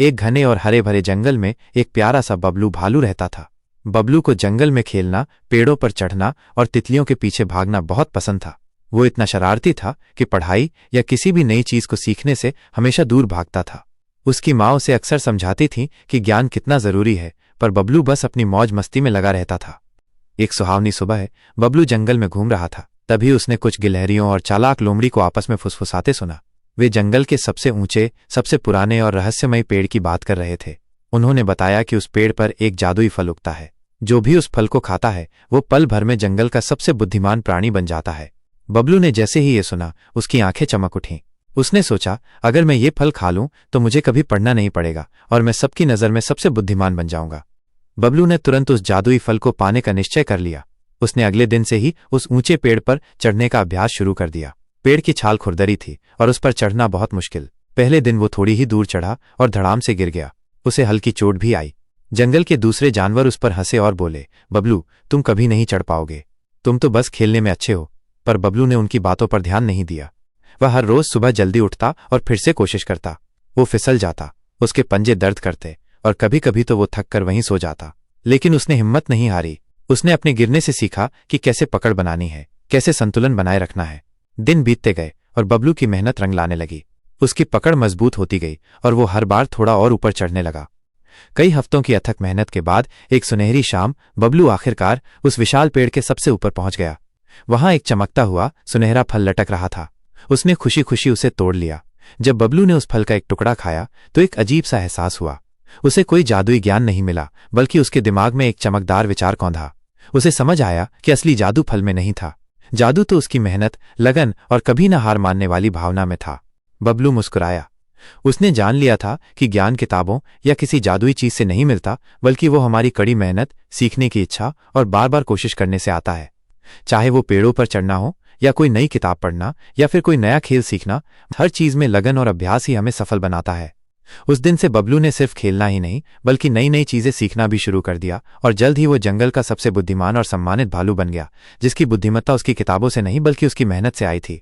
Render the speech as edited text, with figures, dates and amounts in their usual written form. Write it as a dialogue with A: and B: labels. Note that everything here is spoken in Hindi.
A: एक घने और हरे भरे जंगल में एक प्यारा सा बबलू भालू रहता था। बबलू को जंगल में खेलना, पेड़ों पर चढ़ना और तितलियों के पीछे भागना बहुत पसंद था। वो इतना शरारती था कि पढ़ाई या किसी भी नई चीज को सीखने से हमेशा दूर भागता था। उसकी माँ उसे अक्सर समझाती थी कि ज्ञान कितना जरूरी है, पर बबलू बस अपनी मौज मस्ती में लगा रहता था। एक सुहावनी सुबह बबलू जंगल में घूम रहा था। तभी उसने कुछ गिलहरियों और चालाक लोमड़ी को आपस में फुसफुसाते सुना। वे जंगल के सबसे ऊंचे, सबसे पुराने और रहस्यमयी पेड़ की बात कर रहे थे। उन्होंने बताया कि उस पेड़ पर एक जादुई फल उगता है। जो भी उस फल को खाता है वो पल भर में जंगल का सबसे बुद्धिमान प्राणी बन जाता है। बबलू ने जैसे ही ये सुना, उसकी आंखें चमक उठीं। उसने सोचा, अगर मैं ये फल खा लूं तो मुझे कभी पढ़ना नहीं पड़ेगा और मैं सबकी नज़र में सबसे बुद्धिमान बन जाऊंगा। बबलू ने तुरंत उस जादुई फल को पाने का निश्चय कर लिया। उसने अगले दिन से ही उस ऊंचे पेड़ पर चढ़ने का अभ्यास शुरू कर दिया। पेड़ की छाल खुरदरी थी और उस पर चढ़ना बहुत मुश्किल। पहले दिन वो थोड़ी ही दूर चढ़ा और धड़ाम से गिर गया। उसे हल्की चोट भी आई। जंगल के दूसरे जानवर उस पर हंसे और बोले, बबलू, तुम कभी नहीं चढ़ पाओगे, तुम तो बस खेलने में अच्छे हो। पर बबलू ने उनकी बातों पर ध्यान नहीं दिया। वह हर रोज सुबह जल्दी उठता और फिर से कोशिश करता। वो फिसल जाता, उसके पंजे दर्द करते और कभी कभी तो वो थक कर वहीं सो जाता। लेकिन उसने हिम्मत नहीं हारी। उसने अपने गिरने से सीखा कि कैसे पकड़ बनानी है, कैसे संतुलन बनाए रखना है। दिन बीतते गए और बबलू की मेहनत रंग लाने लगी। उसकी पकड़ मजबूत होती गई और वो हर बार थोड़ा और ऊपर चढ़ने लगा। कई हफ्तों की अथक मेहनत के बाद एक सुनहरी शाम बबलू आखिरकार उस विशाल पेड़ के सबसे ऊपर पहुंच गया। वहां एक चमकता हुआ सुनहरा फल लटक रहा था। उसने खुशी खुशी उसे तोड़ लिया। जब बबलू ने उस फल का एक टुकड़ा खाया तो एक अजीब सा एहसास हुआ। उसे कोई जादुई ज्ञान नहीं मिला, बल्कि उसके दिमाग में एक चमकदार विचार कौंधा। उसे समझ आया कि असली जादू फल में नहीं था। जादू तो उसकी मेहनत, लगन और कभी न हार मानने वाली भावना में था। बबलू मुस्कुराया। उसने जान लिया था कि ज्ञान किताबों या किसी जादुई चीज से नहीं मिलता, बल्कि वो हमारी कड़ी मेहनत, सीखने की इच्छा और बार बार कोशिश करने से आता है। चाहे वो पेड़ों पर चढ़ना हो या कोई नई किताब पढ़ना या फिर कोई नया खेल सीखना, हर चीज में लगन और अभ्यास ही हमें सफल बनाता है। उस दिन से बबलू ने सिर्फ खेलना ही नहीं, बल्कि नई नई चीजें सीखना भी शुरू कर दिया और जल्द ही वो जंगल का सबसे बुद्धिमान और सम्मानित भालू बन गया, जिसकी बुद्धिमत्ता उसकी किताबों से नहीं बल्कि उसकी मेहनत से आई थी।